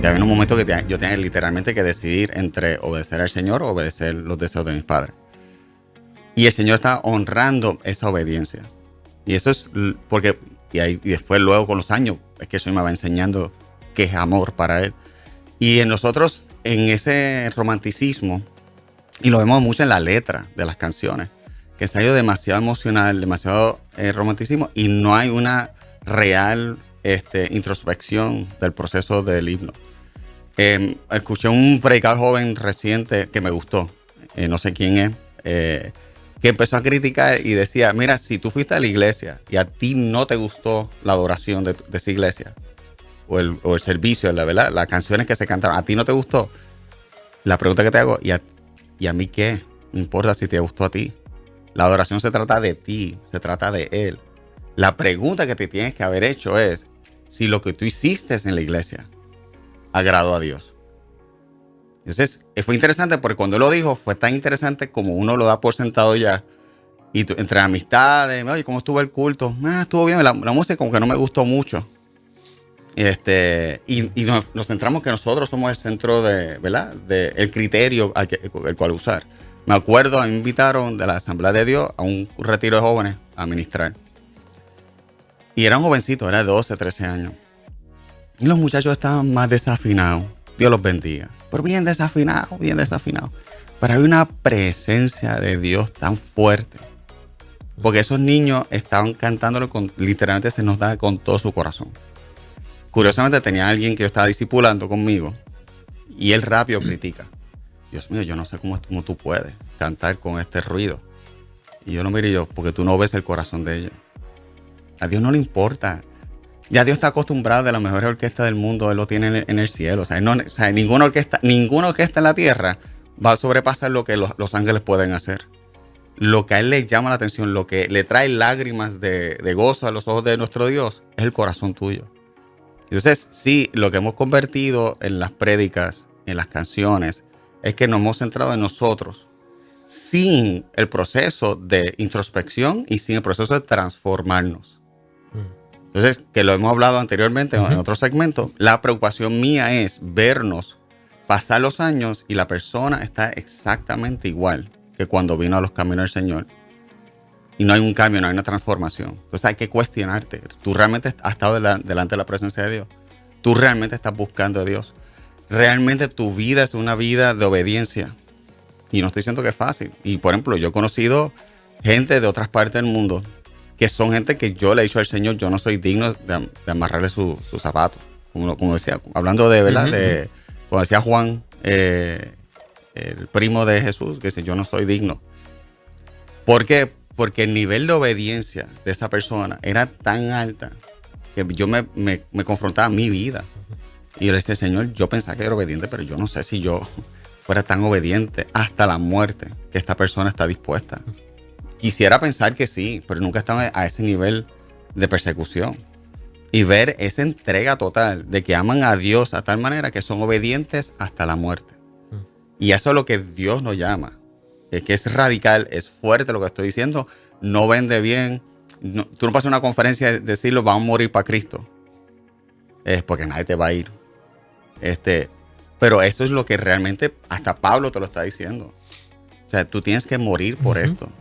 Que había un momento que yo tenía literalmente que decidir entre obedecer al Señor o obedecer los deseos de mis padres. Y el Señor está honrando esa obediencia. Y eso es porque, y después luego con los años, es que el Señor me va enseñando qué es amor para Él. Y en nosotros, en ese romanticismo, y lo vemos mucho en la letra de las canciones, que se ha ido demasiado emocional, demasiado romanticismo, y no hay una real introspección del proceso del himno. Escuché un predicador joven reciente que me gustó, no sé quién es, que empezó a criticar y decía, mira, si tú fuiste a la iglesia y a ti no te gustó la adoración de esa iglesia, o el servicio, ¿verdad? Las canciones que se cantaron, a ti no te gustó, la pregunta que te hago, ¿y a mí qué? No importa si te gustó a ti. La adoración se trata de ti, se trata de Él. La pregunta que te tienes que haber hecho es si lo que tú hiciste en la iglesia agradó a Dios. Entonces, fue interesante porque cuando él lo dijo, fue tan interesante como uno lo da por sentado ya. Y entre amistades, oye, ¿cómo estuvo el culto? Estuvo bien, la música como que no me gustó mucho. Y nos centramos que nosotros somos el centro ¿verdad? El criterio el cual usar. Me acuerdo, me invitaron de la Asamblea de Dios a un retiro de jóvenes a ministrar. Y eran jovencitos, era de 12, 13 años. Y los muchachos estaban más desafinados. Dios los bendiga. Pero bien desafinados, bien desafinados. Pero había una presencia de Dios tan fuerte. Porque esos niños estaban cantándolo literalmente se nos da con todo su corazón. Curiosamente tenía alguien que yo estaba discipulando conmigo y él rápido critica. Dios mío, yo no sé cómo tú puedes cantar con este ruido. Y yo lo miré porque tú no ves el corazón de ellos. A Dios no le importa. Ya Dios está acostumbrado de la mejor orquesta del mundo, Él lo tiene en el cielo. Ninguna orquesta en la tierra va a sobrepasar lo que los ángeles pueden hacer. Lo que a Él le llama la atención, lo que le trae lágrimas de gozo a los ojos de nuestro Dios, es el corazón tuyo. Entonces, sí, lo que hemos convertido en las prédicas, en las canciones, es que nos hemos centrado en nosotros, sin el proceso de introspección y sin el proceso de transformarnos. Entonces, que lo hemos hablado anteriormente en otro segmento, la preocupación mía es vernos pasar los años y la persona está exactamente igual que cuando vino a los caminos del Señor. Y no hay un cambio, no hay una transformación. Entonces hay que cuestionarte. ¿Tú realmente has estado delante de la presencia de Dios? ¿Tú realmente estás buscando a Dios? ¿Realmente tu vida es una vida de obediencia? Y no estoy diciendo que es fácil. Y por ejemplo, yo he conocido gente de otras partes del mundo que son gente que yo le he dicho al Señor, yo no soy digno de amarrarle sus zapatos. Como decía, hablando de, ¿verdad? Como decía Juan, el primo de Jesús, que dice, yo no soy digno. ¿Por qué? Porque el nivel de obediencia de esa persona era tan alta que yo me confrontaba a mi vida. Y yo le decía, Señor, yo pensaba que era obediente, pero yo no sé si yo fuera tan obediente hasta la muerte que esta persona está dispuesta. Quisiera pensar que sí, pero nunca estaba a ese nivel de persecución. Y ver esa entrega total de que aman a Dios a tal manera que son obedientes hasta la muerte. Y eso es lo que Dios nos llama. Es que es radical, es fuerte lo que estoy diciendo. No vende bien. Tú no pasas una conferencia y decirlo, vamos a morir para Cristo. Es porque nadie te va a ir. Pero eso es lo que realmente hasta Pablo te lo está diciendo. O sea, tú tienes que morir por esto.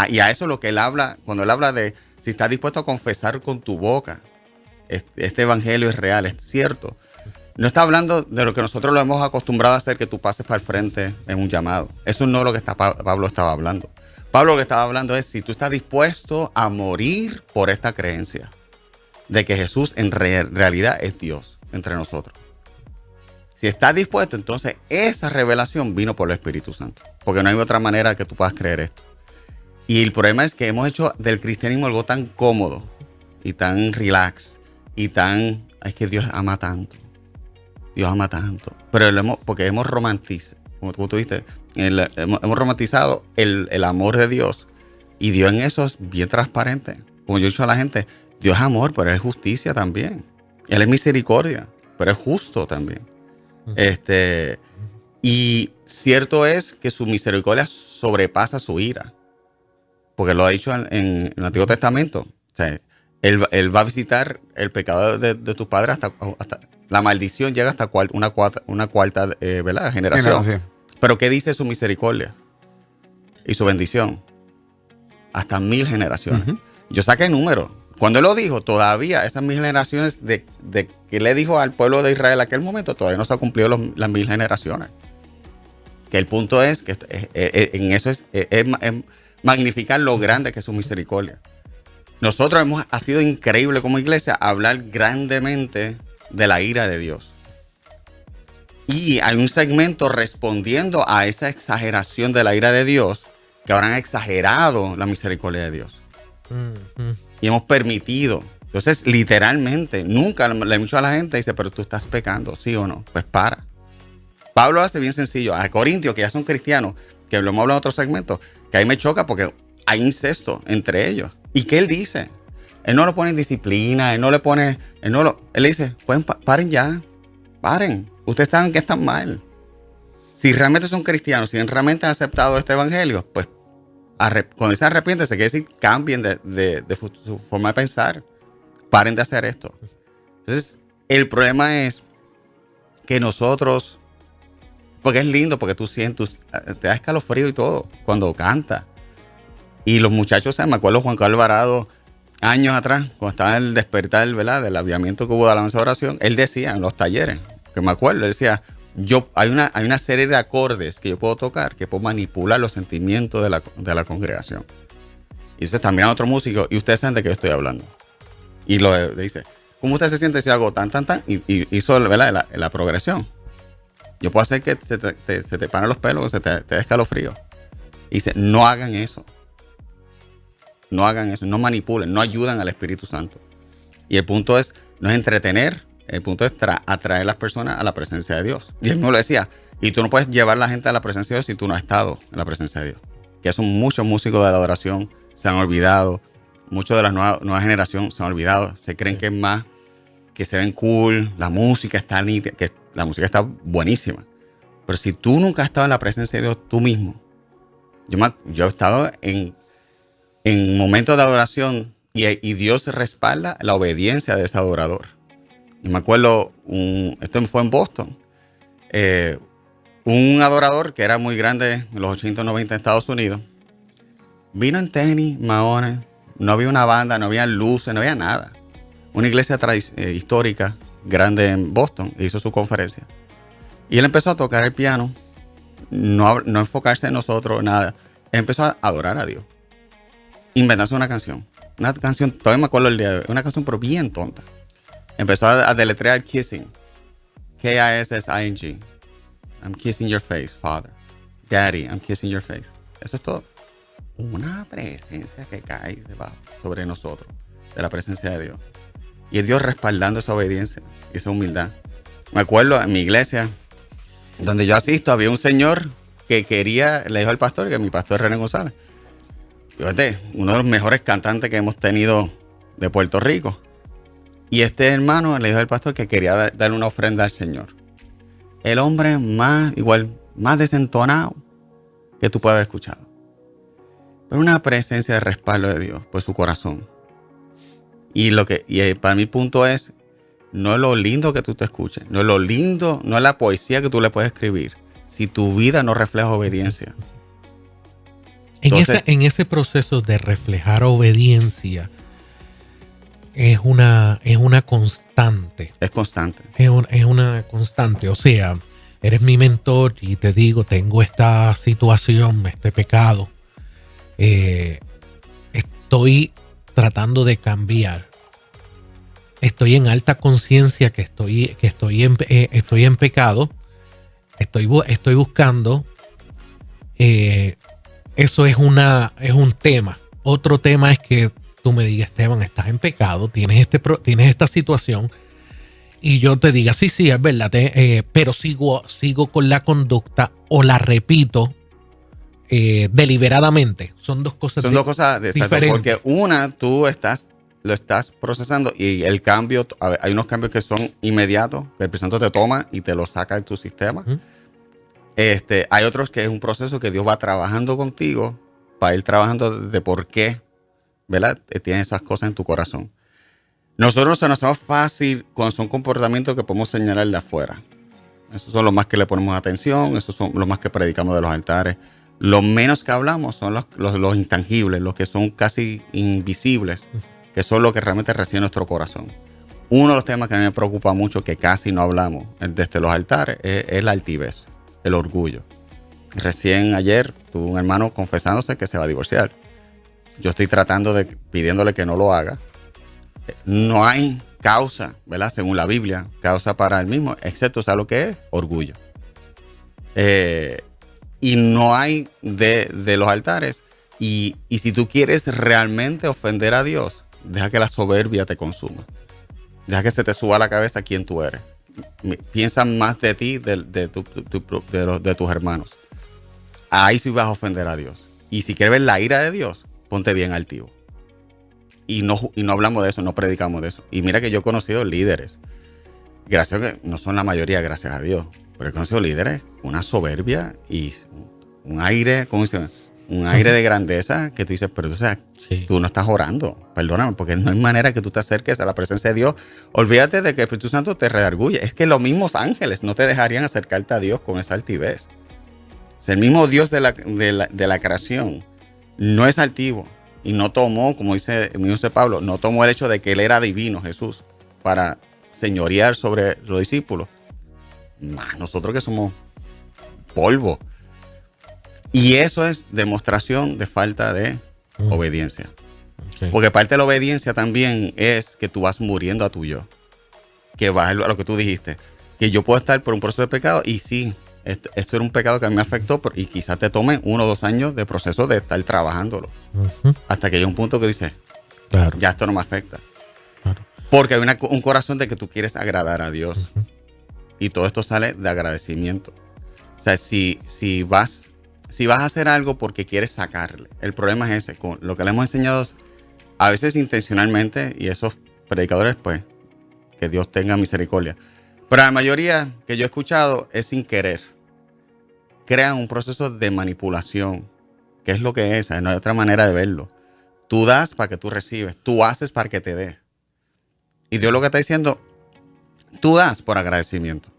Y a eso es lo que él habla, cuando él habla de si estás dispuesto a confesar con tu boca, este evangelio es real, es cierto. No está hablando de lo que nosotros lo hemos acostumbrado a hacer, que tú pases para el frente en un llamado. Eso no es lo que Pablo estaba hablando. Pablo lo que estaba hablando es si tú estás dispuesto a morir por esta creencia de que Jesús en realidad es Dios entre nosotros. Si estás dispuesto, entonces esa revelación vino por el Espíritu Santo. Porque no hay otra manera que tú puedas creer esto. Y el problema es que hemos hecho del cristianismo algo tan cómodo y tan relax y tan... Es que Dios ama tanto. Dios ama tanto. Pero porque hemos romantizado, como tú dijiste, hemos romantizado el amor de Dios. Y Dios en eso es bien transparente. Como yo he dicho a la gente, Dios es amor, pero es justicia también. Él es misericordia, pero es justo también. Y cierto es que su misericordia sobrepasa su ira. Porque lo ha dicho en el Antiguo Testamento. O sea, él va a visitar el pecado de tus padres La maldición llega hasta una cuarta ¿verdad? Generación. Sí. Pero ¿qué dice su misericordia y su bendición? Hasta 1000 generaciones. Yo saqué números. Cuando él lo dijo, todavía esas 1000 generaciones de que le dijo al pueblo de Israel en aquel momento, todavía no se han cumplido las 1000 generaciones. Que el punto es que en eso es magnificar lo grande que es su misericordia. Nosotros ha sido increíble como iglesia hablar grandemente de la ira de Dios. Y hay un segmento respondiendo a esa exageración de la ira de Dios, que ahora han exagerado la misericordia de Dios. Y hemos permitido. Entonces, literalmente, nunca le he dicho a la gente, dice, pero tú estás pecando, ¿sí o no? Pues para. Pablo hace bien sencillo. A Corintios, que ya son cristianos, que lo hemos hablado en otros segmentos, que ahí me choca porque hay incesto entre ellos. ¿Y qué él dice? Él no lo pone en disciplina, él le dice, paren ya, paren. Ustedes saben que están mal. Si realmente son cristianos, si realmente han aceptado este evangelio, pues cuando se arrepienten, quiere decir cambien de su forma de pensar. Paren de hacer esto. Entonces, el problema es que nosotros, porque es lindo, porque tú sientes, te da escalofrío y todo cuando canta. Y los muchachos, me acuerdo Juan Carlos Alvarado, años atrás, cuando estaba en el despertar, ¿verdad?, del avivamiento que hubo de alabanza de oración, él decía en los talleres, que me acuerdo, él decía, hay una serie de acordes que yo puedo tocar que puedo manipular los sentimientos de la congregación. Y entonces también a otro músico, y ustedes saben de qué yo estoy hablando. Y le dice, ¿cómo usted se siente si hago tan? Y hizo, ¿verdad?, la progresión. Yo puedo hacer que se te paren los pelos, que se te dé escalofrío. Y dice, no hagan eso. No hagan eso, no manipulen, no ayudan al Espíritu Santo. Y el punto no es entretener, el punto es atraer a las personas a la presencia de Dios. Y él me lo decía, y tú no puedes llevar a la gente a la presencia de Dios si tú no has estado en la presencia de Dios. Que son muchos músicos de la adoración, se han olvidado, muchos de la nueva generación se han olvidado, se creen que es más, que se ven cool, la música está nítida, que la música está buenísima. Pero si tú nunca has estado en la presencia de Dios tú mismo, yo he estado en momentos de adoración y Dios respalda la obediencia de ese adorador. Y me acuerdo, esto fue en Boston, un adorador que era muy grande en los 80 90 en Estados Unidos, vino en tenis, maones, no había una banda, no había luces, no había nada. Una iglesia histórica grande en Boston, hizo su conferencia. Y él empezó a tocar el piano, no enfocarse en nosotros, nada. Él empezó a adorar a Dios. Inventarse una canción, todavía me acuerdo el día de hoy, una canción pero bien tonta. Empezó a deletrear kissing, K-I-S-S-I-N-G. I'm kissing your face, Father. Daddy, I'm kissing your face. Eso es todo. Una presencia que cae debajo sobre nosotros, de la presencia de Dios. Y es Dios respaldando esa obediencia y esa humildad. Me acuerdo en mi iglesia, donde yo asisto, había un señor que le dijo al pastor, que mi pastor es René González, fíjate, uno de los mejores cantantes que hemos tenido de Puerto Rico. Y este hermano le dijo al pastor que quería darle una ofrenda al Señor. El hombre más desentonado que tú puedas haber escuchado. Pero una presencia de respaldo de Dios por su corazón. Y para mi punto es, no es lo lindo que tú te escuches, no es lo lindo, no es la poesía que tú le puedes escribir, si tu vida no refleja obediencia. Entonces, en ese proceso de reflejar obediencia es una constante. Es constante. Es una constante. O sea, eres mi mentor y te digo, tengo esta situación, este pecado. Estoy tratando de cambiar. Estoy en alta conciencia que estoy en pecado. Estoy buscando. Eso es un tema. Otro tema es que tú me digas, Esteban, estás en pecado, tienes esta situación, y yo te diga, sí, es verdad, pero sigo con la conducta o la repito deliberadamente. Son dos cosas diferentes. Porque una, tú lo estás procesando y el cambio, hay unos cambios que son inmediatos, que el Espíritu Santo te toma y te lo saca de tu sistema. Hay otros que es un proceso que Dios va trabajando contigo para ir trabajando de por qué, ¿verdad? Tienes esas cosas en tu corazón. Nosotros se nos hace fácil cuando son comportamientos que podemos señalar de afuera. Esos son los más que le ponemos atención, esos son los más que predicamos de los altares. Lo menos que hablamos son los intangibles, los que son casi invisibles, que son los que realmente reciben nuestro corazón. Uno de los temas que a mí me preocupa mucho, que casi no hablamos desde los altares, es la altivez, el orgullo. Recién ayer tuve un hermano confesándose que se va a divorciar. Yo estoy pidiéndole que no lo haga. No hay causa, ¿verdad? Según la Biblia, causa para el mismo, excepto, ¿sabes lo que es? Orgullo. Y no hay de los altares. Y si tú quieres realmente ofender a Dios, deja que la soberbia te consuma. Deja que se te suba a la cabeza quién tú eres. Piensa más de ti, de tus hermanos. Ahí sí vas a ofender a Dios. Y si quieres ver la ira de Dios, ponte bien altivo. Y no hablamos de eso, no predicamos de eso. Y mira que yo he conocido líderes. Gracias a que no son la mayoría, gracias a Dios. Pero he conocido líderes con una soberbia y un aire, ¿cómo se llama? Un aire de grandeza que tú dices, pero sí, tú no estás orando. Perdóname, porque no hay manera que tú te acerques a la presencia de Dios. Olvídate de que el Espíritu Santo te redarguye. Es que los mismos ángeles no te dejarían acercarte a Dios con esa altivez. O sea, el mismo Dios de la creación no es altivo. Y no tomó, como dice Pablo, no tomó el hecho de que él era divino, Jesús, para señorear sobre los discípulos. Más nosotros que somos polvo. Y eso es demostración de falta de obediencia. Okay. Porque parte de la obediencia también es que tú vas muriendo a tu yo. Que vas a lo que tú dijiste. Que yo puedo estar por un proceso de pecado y sí, esto era un pecado que a mí me afectó y quizás te tome 1 o 2 años de proceso de estar trabajándolo. Hasta que llega un punto que dices, claro, ya esto no me afecta. Claro. Porque hay un corazón de que tú quieres agradar a Dios. Y todo esto sale de agradecimiento. O sea, si vas a hacer algo porque quieres sacarle, el problema es ese. Con lo que le hemos enseñado, a veces intencionalmente, y esos predicadores, pues, que Dios tenga misericordia. Pero la mayoría que yo he escuchado es sin querer. Crean un proceso de manipulación, que es lo que es, no hay otra manera de verlo. Tú das para que tú recibes, tú haces para que te dé. Y Dios lo que está diciendo, tú das por agradecimiento.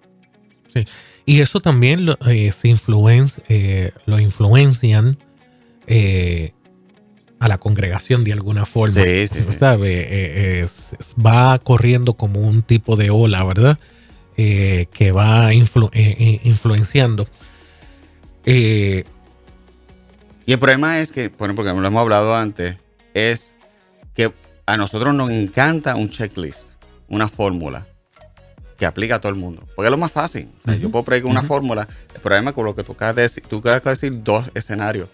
Sí. Y eso también lo influencian a la congregación de alguna forma. Sí. Va corriendo como un tipo de ola, ¿verdad? Que va influenciando. Y el problema es que, por ejemplo, que lo hemos hablado antes, es que a nosotros nos encanta un checklist, una fórmula que aplica a todo el mundo. Porque es lo más fácil. O sea, yo puedo predicar una fórmula. El problema es con lo que tú acabas de decir. Tú acabas de decir 2 escenarios.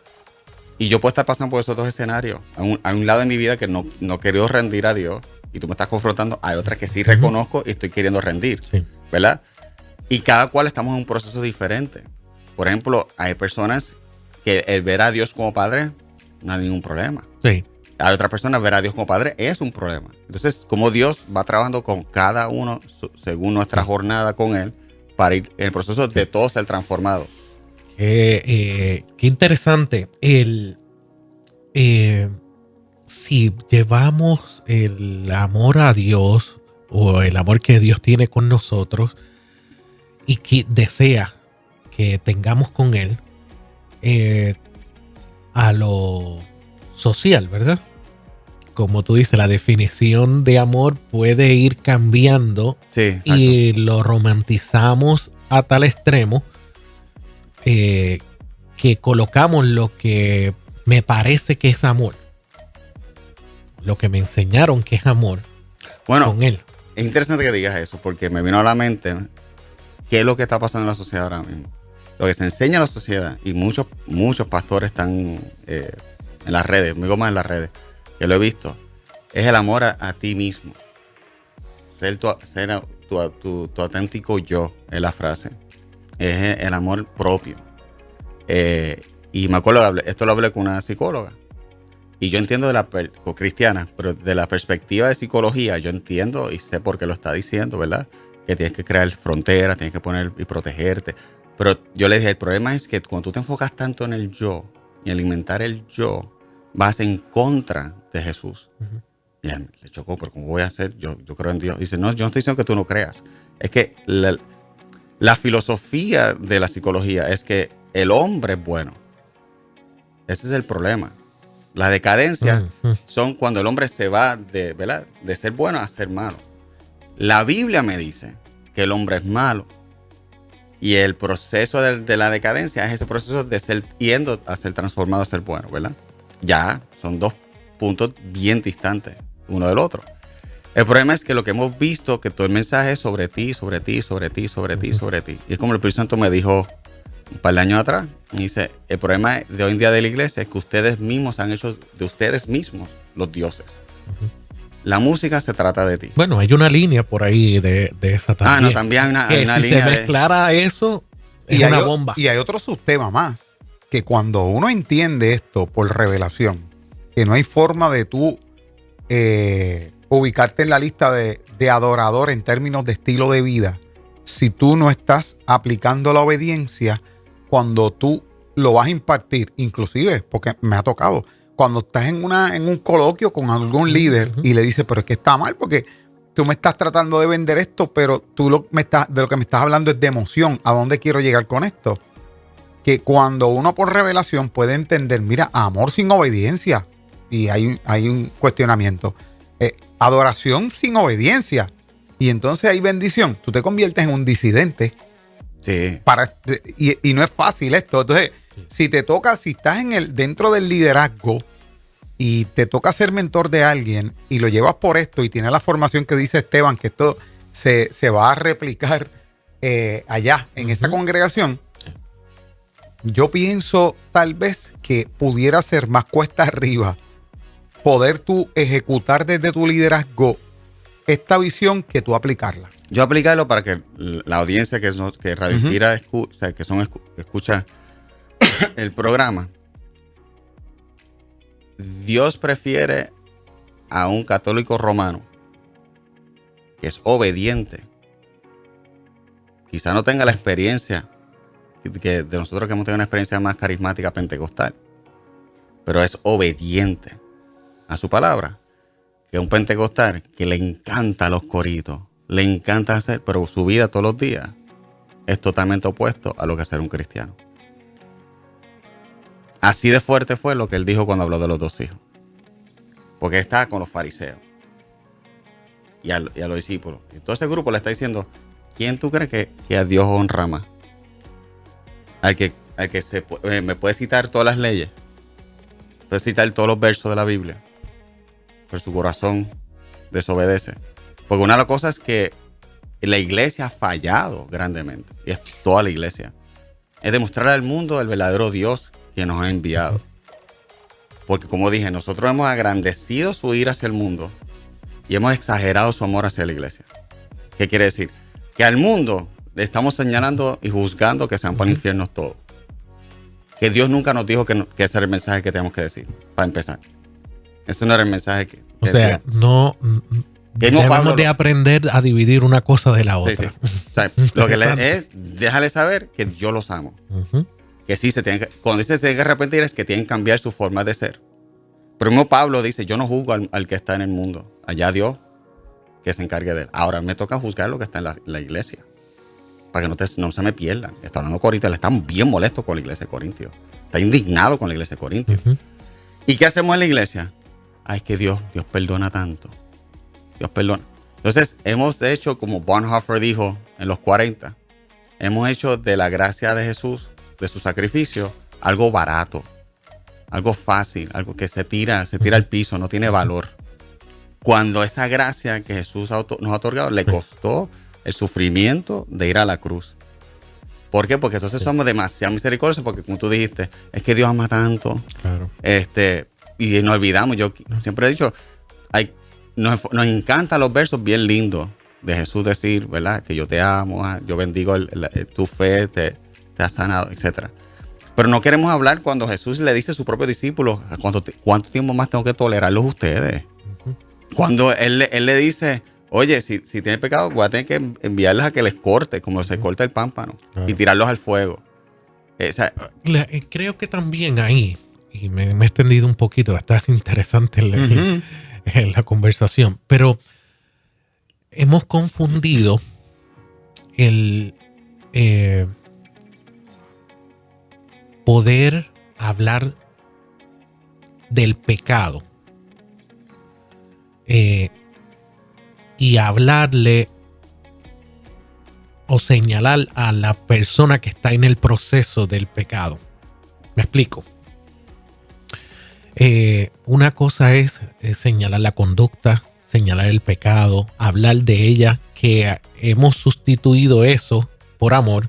Y yo puedo estar pasando por esos 2 escenarios. Hay un lado de mi vida que no he querido rendir a Dios. Y tú me estás confrontando. Hay otras que sí reconozco y estoy queriendo rendir. Sí. ¿Verdad? Y cada cual estamos en un proceso diferente. Por ejemplo, hay personas que el ver a Dios como padre no hay ningún problema. Sí. Hay otras personas ver a Dios como padre es un problema. Entonces, como Dios va trabajando con cada uno según nuestra jornada con Él para ir en el proceso de todo ser transformado. Qué interesante. Si llevamos el amor a Dios o el amor que Dios tiene con nosotros y que desea que tengamos con Él a lo social, ¿verdad? Como tú dices, la definición de amor puede ir cambiando. Sí, y lo romantizamos a tal extremo que colocamos lo que me parece que es amor, lo que me enseñaron que es amor, con Él. Es interesante que digas eso porque me vino a la mente qué es lo que está pasando en la sociedad ahora mismo. Lo que se enseña en la sociedad, y muchos pastores están en las redes, me digo más en las redes, que lo he visto, es el amor a ti mismo. Ser tu auténtico yo, es la frase. Es el amor propio. Y me acuerdo, esto lo hablé con una psicóloga. Y yo entiendo cristiana, pero de la perspectiva de psicología, yo entiendo y sé por qué lo está diciendo, ¿verdad? Que tienes que crear fronteras, tienes que poner y protegerte. Pero yo le dije, el problema es que cuando tú te enfocas tanto en el yo y alimentar el yo, vas en contra de Jesús. Y él le chocó, pero ¿cómo voy a hacer? Yo creo en Dios. Y dice, no, yo no estoy diciendo que tú no creas. Es que la filosofía de la psicología es que el hombre es bueno. Ese es el problema. Las decadencias son cuando el hombre se va ¿verdad? De ser bueno a ser malo. La Biblia me dice que el hombre es malo. Y el proceso de la decadencia es ese proceso de ser yendo a ser transformado a ser bueno, ¿verdad? Ya son dos puntos bien distantes uno del otro. El problema es que lo que hemos visto, que todo el mensaje es sobre ti, sobre ti, sobre ti, sobre ti, sobre ti. Y es como el Espíritu Santo me dijo un par de años atrás. Y dice, el problema de hoy en día de la iglesia es que ustedes mismos han hecho de ustedes mismos los dioses. La música se trata de ti. Bueno, hay una línea por ahí de esa también. No, también hay una si línea se mezclara eso, es una bomba. Y hay otro subtema más, que cuando uno entiende esto por revelación, que no hay forma de tú ubicarte en la lista de adorador en términos de estilo de vida, si tú no estás aplicando la obediencia cuando tú lo vas a impartir, inclusive, porque me ha tocado, cuando estás en un coloquio con algún líder y le dices, pero es que está mal porque tú me estás tratando de vender esto, pero tú de lo que me estás hablando es de emoción. ¿A dónde quiero llegar con esto? Que cuando uno por revelación puede entender, mira, amor sin obediencia, y hay un cuestionamiento, adoración sin obediencia, y entonces hay bendición, tú te conviertes en un disidente. Sí. Y no es fácil esto. Entonces, si estás dentro del liderazgo y te toca ser mentor de alguien y lo llevas por esto y tienes la formación que dice Esteban, que esto se va a replicar allá en esta congregación, yo pienso tal vez que pudiera ser más cuesta arriba poder tú ejecutar desde tu liderazgo esta visión que tú aplicarla. Yo aplicarlo para que la audiencia que Radio Inspira escucha el programa. Dios prefiere a un católico romano que es obediente. Quizá no tenga la experiencia que de nosotros que hemos tenido una experiencia más carismática pentecostal, pero es obediente a su palabra, que un pentecostal que le encanta los coritos, le encanta hacer, pero su vida todos los días es totalmente opuesto a lo que es ser un cristiano. Así de fuerte fue lo que él dijo cuando habló de los 2 hijos. Porque estaba con los fariseos y a los discípulos. Y todo ese grupo le está diciendo, ¿quién tú crees que a Dios honra más? Al que me puede citar todas las leyes, puede citar todos los versos de la Biblia, pero su corazón desobedece. Porque una de las cosas es que la iglesia ha fallado grandemente, y es toda la iglesia, es demostrar al mundo el verdadero Dios que nos ha enviado. Porque como dije, nosotros hemos agrandecido su ira hacia el mundo y hemos exagerado su amor hacia la iglesia. ¿Qué quiere decir? Que al mundo le estamos señalando y juzgando que se van para el infierno todos. Que Dios nunca nos dijo que ese era el mensaje que tenemos que decir, para empezar. Ese no era el mensaje que... O sea, no... Debemos de aprender a dividir una cosa de la otra. Sí, sí. O sea, lo que es, déjale saber que yo los amo. Que sí, cuando dice se tienen que arrepentir es que tienen que cambiar su forma de ser. Pero mismo Pablo dice, yo no juzgo al que está en el mundo. Allá Dios que se encargue de él. Ahora me toca juzgar lo que está en la iglesia. Para que no se me pierdan. Está hablando Corintios, le están bien molestos con la iglesia de Corintios. Está indignado con la iglesia de Corintios. ¿Y qué hacemos en la iglesia? Ay, es que Dios perdona tanto. Dios perdona. Entonces, hemos hecho, como Bonhoeffer dijo en los 40, hemos hecho de la gracia de Jesús, de su sacrificio, algo barato, algo fácil, algo que se tira al piso, no tiene valor. Cuando esa gracia que Jesús nos ha otorgado le costó el sufrimiento de ir a la cruz. ¿Por qué? Porque entonces somos demasiado misericordiosos, porque como tú dijiste, es que Dios ama tanto. Claro. Y nos olvidamos. Yo siempre he dicho, nos encantan los versos bien lindos de Jesús decir, ¿verdad? Que yo te amo, yo bendigo tu fe, te ha sanado, etc. Pero no queremos hablar cuando Jesús le dice a sus propios discípulos, ¿cuánto tiempo más tengo que tolerarlos ustedes? Cuando él le dice, oye, si tienen pecado, voy a tener que enviarlos a que les corte, como se corta el pámpano, y tirarlos al fuego. Creo que también ahí, y me he extendido un poquito, está interesante en la conversación, pero hemos confundido el poder hablar del pecado y hablarle o señalar a la persona que está en el proceso del pecado. Me explico. Una cosa es señalar la conducta, señalar el pecado, hablar de ella, que hemos sustituido eso por amor.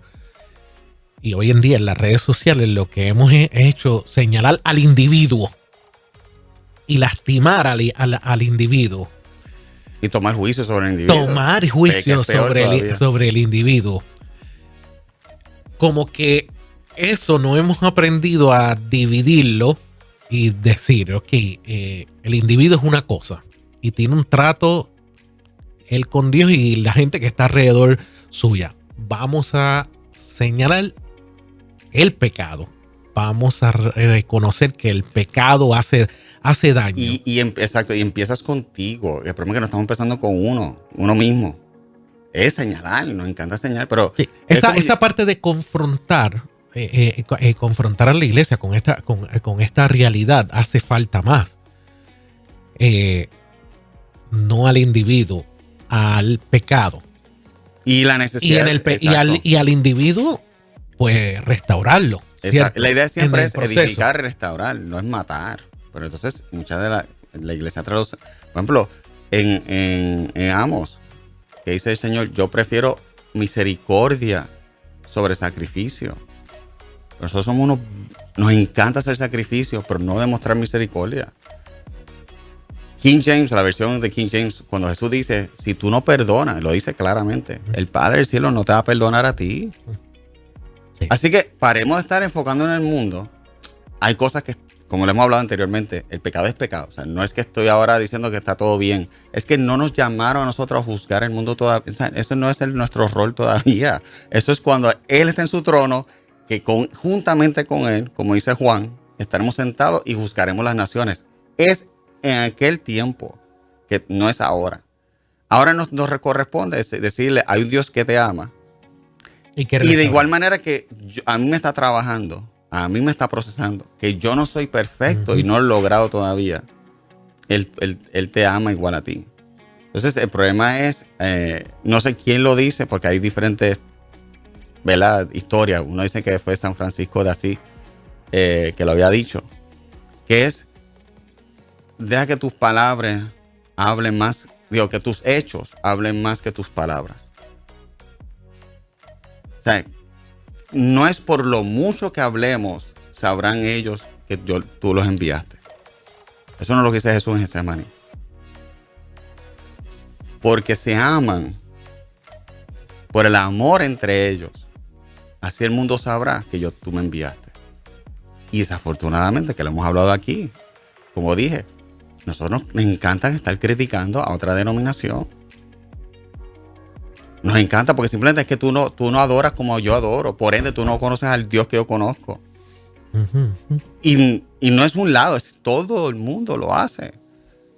Y hoy en día en las redes sociales lo que hemos hecho señalar al individuo y lastimar al individuo. Y tomar juicio sobre el individuo. Tomar juicio sobre el individuo. Como que eso no hemos aprendido a dividirlo y decir, ok, el individuo es una cosa y tiene un trato él con Dios y la gente que está alrededor suya. Vamos a señalar el pecado. Vamos a reconocer que el pecado hace daño. Exacto, y empiezas contigo. El problema es que no estamos empezando con uno mismo. Es señalar, nos encanta señalar, pero... Sí, esa parte de confrontar, confrontar a la iglesia con esta realidad hace falta más. No al individuo, al pecado. Y la necesidad... Y al individuo, pues restaurarlo. La idea siempre es edificar y restaurar, no es matar. Pero entonces, muchas de la iglesia traduce, por ejemplo, en Amos, que dice el Señor, yo prefiero misericordia sobre sacrificio. Nosotros nos encanta hacer sacrificio, pero no demostrar misericordia. King James, la versión de King James, cuando Jesús dice, si tú no perdonas, lo dice claramente, el Padre del cielo no te va a perdonar a ti. Sí. Así que paremos de estar enfocando en el mundo. Hay cosas que, como le hemos hablado anteriormente, el pecado es pecado. O sea, no es que estoy ahora diciendo que está todo bien. Es que no nos llamaron a nosotros a juzgar el mundo todavía. O sea, eso no es nuestro rol todavía. Eso es cuando Él está en su trono, que juntamente con Él, como dice Juan, estaremos sentados y juzgaremos las naciones. Es en aquel tiempo, que no es ahora. Ahora nos corresponde decirle, hay un Dios que te ama. Y de igual manera que a mí me está trabajando, a mí me está procesando, que yo no soy perfecto y no lo he logrado todavía. Él te ama igual a ti. Entonces el problema es, no sé quién lo dice, porque hay diferentes, ¿verdad?, historias. Uno dice que fue San Francisco de Asís que lo había dicho, que es, deja que tus palabras hablen más, digo, que tus hechos hablen más que tus palabras. O sea, no es por lo mucho que hablemos, sabrán ellos que tú los enviaste. Eso no es lo que dice Jesús en Getsemaní. Porque se aman por el amor entre ellos. Así el mundo sabrá que tú me enviaste. Y desafortunadamente, que lo hemos hablado aquí, como dije, nosotros nos encanta estar criticando a otra denominación. Nos encanta porque simplemente es que tú no adoras como yo adoro. Por ende, tú no conoces al Dios que yo conozco. Y no es un lado, es todo el mundo lo hace.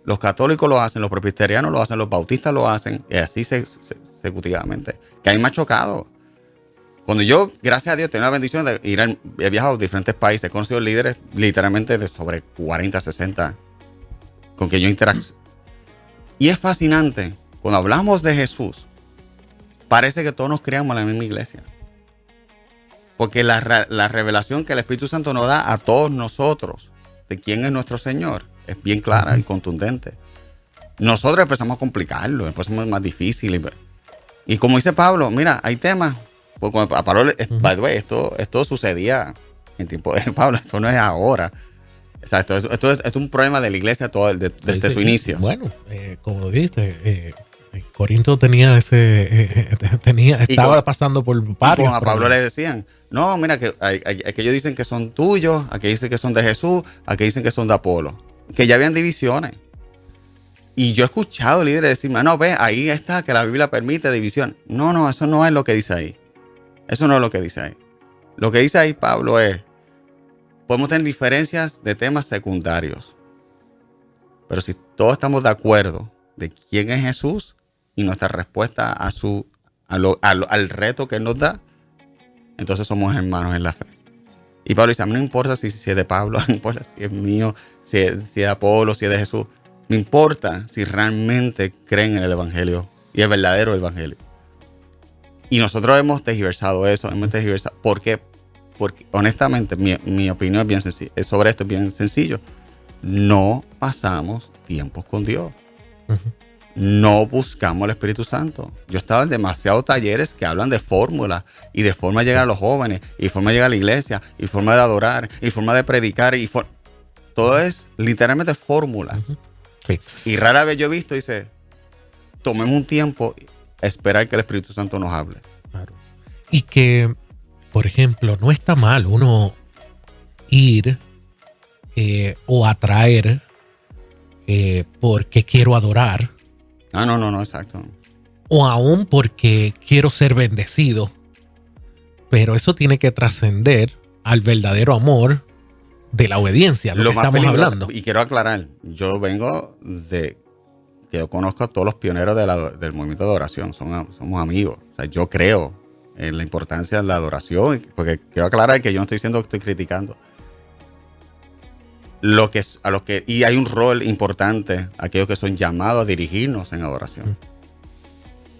Los católicos lo hacen, los presbiterianos lo hacen, los bautistas lo hacen, y así consecutivamente. Que a mí me ha chocado. Cuando yo, gracias a Dios, tengo la bendición de he viajado a diferentes países, he conocido líderes literalmente de sobre 40, 60 con quien yo interactúo. Y es fascinante, cuando hablamos de Jesús, parece que todos nos criamos en la misma iglesia. Porque la revelación que el Espíritu Santo nos da a todos nosotros de quién es nuestro Señor es bien clara y contundente. Nosotros empezamos a complicarlo, empezamos más difícil. Y como dice Pablo, mira, hay temas. Porque a Pablo, by the way, esto sucedía en tiempo de Pablo, esto no es ahora. O sea, esto es un problema de la iglesia desde su inicio. Bueno, como lo dijiste, Corinto tenía estaba pasando por varios. A Pablo le decían, no, mira, que aquellos dicen que son tuyos, aquellos dicen que son de Jesús, aquellos dicen que son de Apolo. Que ya habían divisiones. Y yo he escuchado líderes decirme, no, ve, ahí está, que la Biblia permite división. No, eso no es lo que dice ahí. Eso no es lo que dice ahí. Lo que dice ahí Pablo es, podemos tener diferencias de temas secundarios, Pero si todos estamos de acuerdo de quién es Jesús y nuestra respuesta al reto que Él nos da, entonces somos hermanos en la fe. Y Pablo dice, a mí no importa si es de Pablo, no importa si es mío, si es de Apolo, si es de Jesús. Me importa si realmente creen en el Evangelio y el verdadero Evangelio. Y nosotros hemos tergiversado eso, ¿Por qué? Porque honestamente mi opinión es bien sencilla. Sobre esto es bien sencillo. No pasamos tiempos con Dios. Ujú. No buscamos el Espíritu Santo. Yo he estado en demasiados talleres que hablan de fórmulas y de forma de llegar a los jóvenes, y forma de llegar a la iglesia, y forma de adorar, y forma de predicar. Todo es literalmente fórmulas. Ujú. Sí. Y rara vez yo he visto, dice, tomemos un tiempo a esperar que el Espíritu Santo nos hable. Claro. Y que, por ejemplo, no está mal uno ir o atraer porque quiero adorar, No, exacto. o aún porque quiero ser bendecido. Pero eso tiene que trascender al verdadero amor de la obediencia, lo que más estamos peligroso, hablando. y quiero aclarar, yo vengo de que yo conozco a todos los pioneros del movimiento de adoración, somos amigos. O sea, yo creo en la importancia de la adoración, porque quiero aclarar que yo no estoy diciendo que estoy criticando. Y hay un rol importante a aquellos que son llamados a dirigirnos en adoración.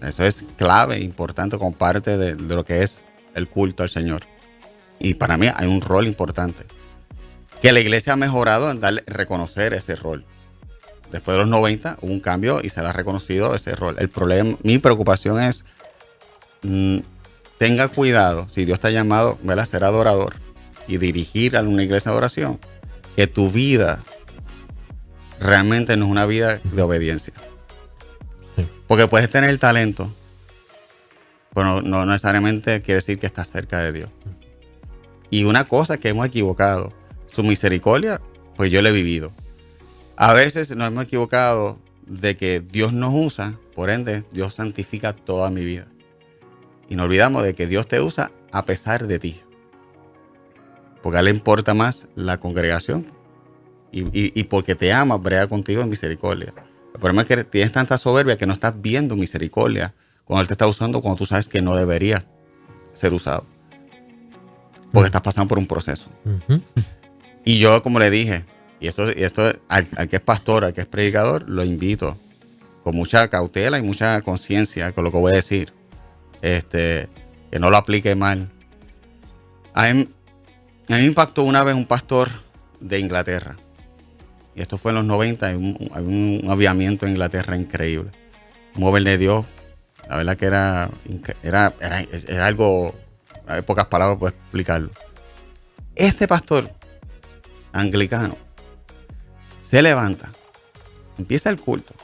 Eso es clave, importante como parte de lo que es el culto al Señor. Y para mí hay un rol importante. Que la iglesia ha mejorado en reconocer ese rol. Después de los 90 hubo un cambio y se le ha reconocido ese rol. Mi preocupación es, tenga cuidado, si Dios te ha llamado, ¿verdad?, a ser adorador y dirigir a una iglesia de adoración, que tu vida realmente no es una vida de obediencia. Sí. Porque puedes tener el talento, pero no necesariamente quiere decir que estás cerca de Dios. Y una cosa que hemos equivocado, su misericordia, pues yo la he vivido. A veces nos hemos equivocado de que Dios nos usa, por ende, Dios santifica toda mi vida. Y nos olvidamos de que Dios te usa a pesar de ti. Porque a Él le importa más la congregación. Y porque te ama, brega contigo en misericordia. El problema es que tienes tanta soberbia que no estás viendo misericordia cuando Él te está usando, cuando tú sabes que no deberías ser usado. Porque estás pasando por un proceso. Ujú. Y yo, como le dije, y esto al que es pastor, al que es predicador, lo invito con mucha cautela y mucha conciencia con lo que voy a decir. Que no lo aplique mal. A mí me impactó una vez un pastor de Inglaterra. Y esto fue en los 90, hay un avivamiento en Inglaterra increíble. Mover de Dios. La verdad que era algo, hay pocas palabras para explicarlo. Este pastor anglicano se levanta, empieza el culto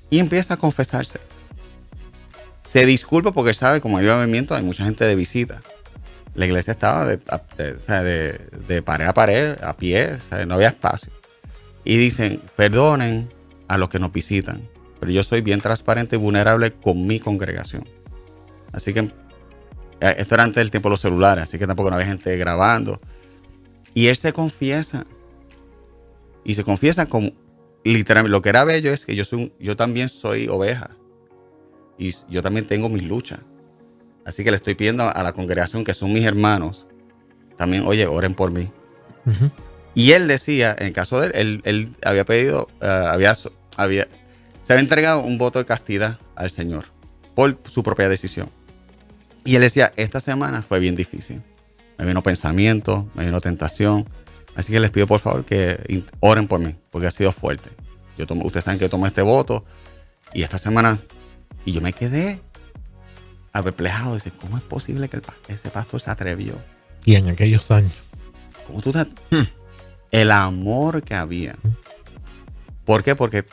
y empieza a confesarse. Se disculpa porque sabe, como hay avivamiento, hay mucha gente de visita. La iglesia estaba de pared a pared, a pie, o sea, no había espacio. Y dicen, perdonen a los que nos visitan, pero yo soy bien transparente y vulnerable con mi congregación. Así que esto era antes del tiempo de los celulares, así que tampoco no había gente grabando. Y él se confiesa. Y se confiesa como, literalmente, lo que era bello es que yo también soy oveja. Y yo también tengo mis luchas. Así que le estoy pidiendo a la congregación, que son mis hermanos, también, oye, oren por mí. Ujú. Y él decía, en el caso de él había pedido, se había entregado un voto de castidad al Señor por su propia decisión. Y él decía, esta semana fue bien difícil. Me vino pensamiento, me vino tentación. Así que les pido por favor que oren por mí, porque ha sido fuerte. Ustedes saben que yo tomé este voto y esta semana, y yo me quedé perplejado. Dice, ¿cómo es posible que ese pastor se atrevió? Y en aquellos años. ¿Cómo tú te... El amor que había. ¿Por qué? Porque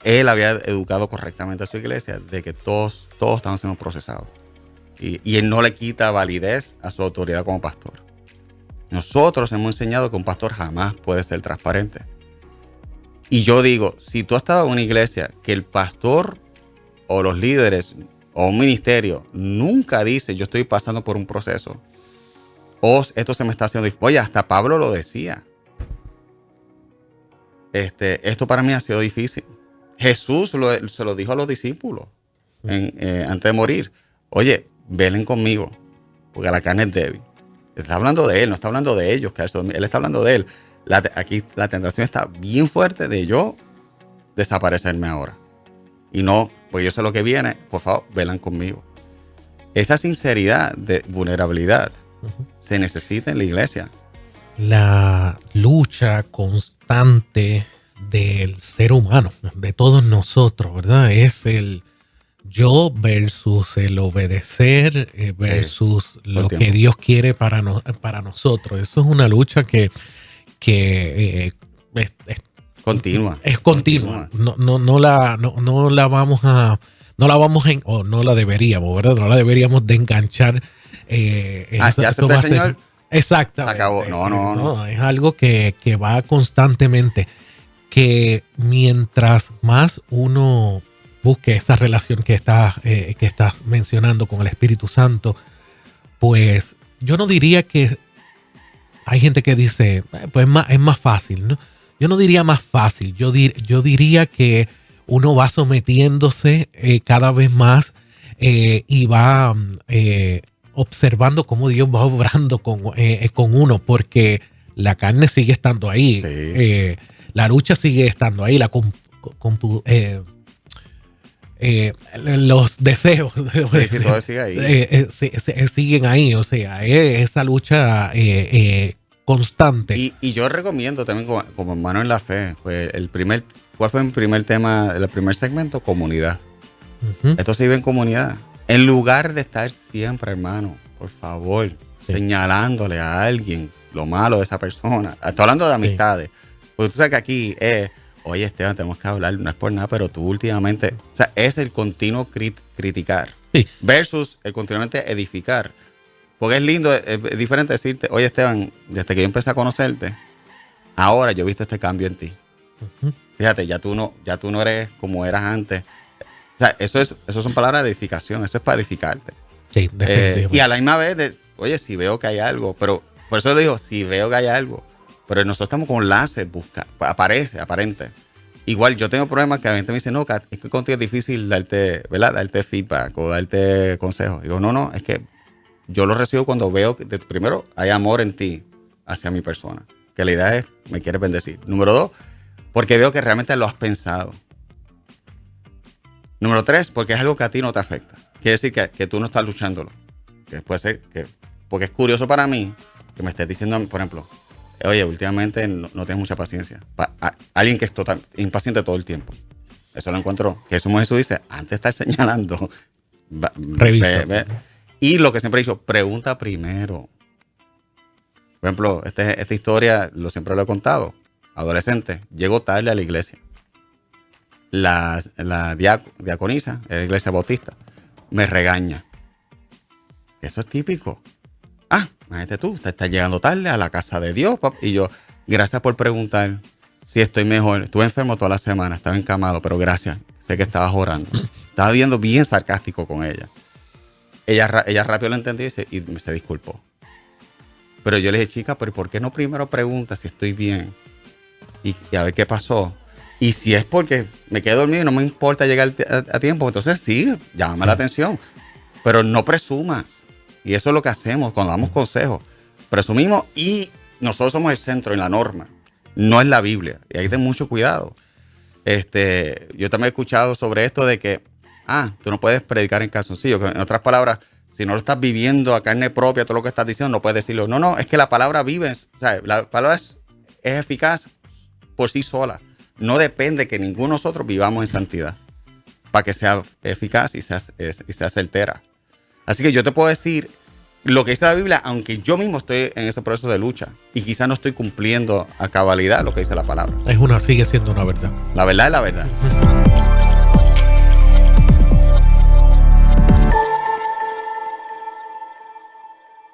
él había educado correctamente a su iglesia de que todos estaban siendo procesados. Y él no le quita validez a su autoridad como pastor. Nosotros hemos enseñado que un pastor jamás puede ser transparente. Y yo digo, si tú has estado en una iglesia que el pastor o los líderes o un ministerio nunca dice, yo estoy pasando por un proceso, o esto se me está haciendo... Oye, hasta Pablo lo decía. esto para mí ha sido difícil. Jesús se lo dijo a los discípulos antes de morir. Oye, velen conmigo, porque la carne es débil. Está hablando de él, no está hablando de ellos. Él está hablando de él. Aquí la tentación está bien fuerte de yo desaparecerme ahora. Y no, pues yo sé lo que viene, por favor, velan conmigo. Esa sinceridad de vulnerabilidad se necesita en la iglesia. La lucha constante del ser humano, de todos nosotros, ¿verdad? Es el yo versus el obedecer versus lo que Dios quiere para nosotros. Eso es una lucha que continua. Es continua. No la vamos a, o no la deberíamos, ¿verdad? No la deberíamos de enganchar. Ya acepté el Señor. Exactamente. Se acabó. No. Es algo que va constantemente. Que mientras más uno busque esa relación que estás mencionando con el Espíritu Santo, pues yo no diría que hay gente que dice, pues es más fácil, ¿no? Yo no diría más fácil, yo diría que uno va sometiéndose cada vez más y va observando cómo Dios va obrando con uno, porque la carne sigue estando ahí, sí. La lucha sigue estando ahí, los deseos todo sigue ahí. Siguen ahí, o sea, esa lucha constante. Y yo recomiendo también como hermano en la fe, pues ¿cuál fue mi primer tema, el primer segmento? Comunidad. Esto se vive en comunidad. En lugar de estar siempre, hermano, por favor, señalándole a alguien lo malo de esa persona. Estoy hablando de amistades. Porque tú sabes que aquí oye, Esteban, tenemos que hablar, no es por nada, pero tú últimamente, o sea, es el continuo criticar versus el continuamente edificar. Porque es lindo, es diferente decirte, oye, Esteban, desde que yo empecé a conocerte, ahora yo he visto este cambio en ti. Fíjate, ya tú no eres como eras antes. O sea, eso son palabras de edificación, eso es para edificarte. Sí, definitivamente. Y a la misma vez, oye, si veo que hay algo, pero por eso le digo, si veo que hay algo, pero nosotros estamos con láser, aparente. Igual yo tengo problemas que a veces me dicen, no, es que contigo es difícil darte feedback o darte consejos. Digo, no, es que yo lo recibo cuando veo que primero hay amor en ti hacia mi persona, que la idea es, me quieres bendecir. Número 2, porque veo que realmente lo has pensado. Número 3, porque es algo que a ti no te afecta. Quiere decir que tú no estás luchándolo. Que puede ser porque es curioso para mí que me estés diciendo, por ejemplo, oye, últimamente no tienes mucha paciencia. Alguien que es total impaciente todo el tiempo. Eso lo encuentro. Que Jesús dice, antes de estar señalando, revisa. Y lo que siempre he dicho, pregunta primero. Por ejemplo, esta historia siempre lo he contado. Adolescente, llego tarde a la iglesia. La diaconisa de la iglesia bautista me regaña. Eso es típico. Imagínate tú, te estás llegando tarde a la casa de Dios. Y yo, gracias por preguntar si estoy mejor. Estuve enfermo toda la semana, estaba encamado, pero gracias. Sé que estabas orando. Estaba viendo bien sarcástico con ella. Ella rápido lo entendió y se disculpó. Pero yo le dije, chica, pero ¿por qué no primero preguntas si estoy bien? Y a ver qué pasó. Y si es porque me quedé dormido y no me importa llegar a tiempo, entonces sí, llámame la atención. Pero no presumas. Y eso es lo que hacemos cuando damos consejos. Presumimos y nosotros somos el centro en la norma. No es la Biblia. Y hay que tener mucho cuidado. Yo también he escuchado sobre esto de que, tú no puedes predicar en calzoncillo. En otras palabras, si no lo estás viviendo a carne propia, todo lo que estás diciendo, no puedes decirlo. No, es que la palabra vive. O sea, la palabra es eficaz por sí sola. No depende que ninguno de nosotros vivamos en santidad para que sea eficaz y sea certera. Así que yo te puedo decir lo que dice la Biblia, aunque yo mismo estoy en ese proceso de lucha y quizás no estoy cumpliendo a cabalidad lo que dice la palabra. Sigue siendo una verdad. La verdad es la verdad.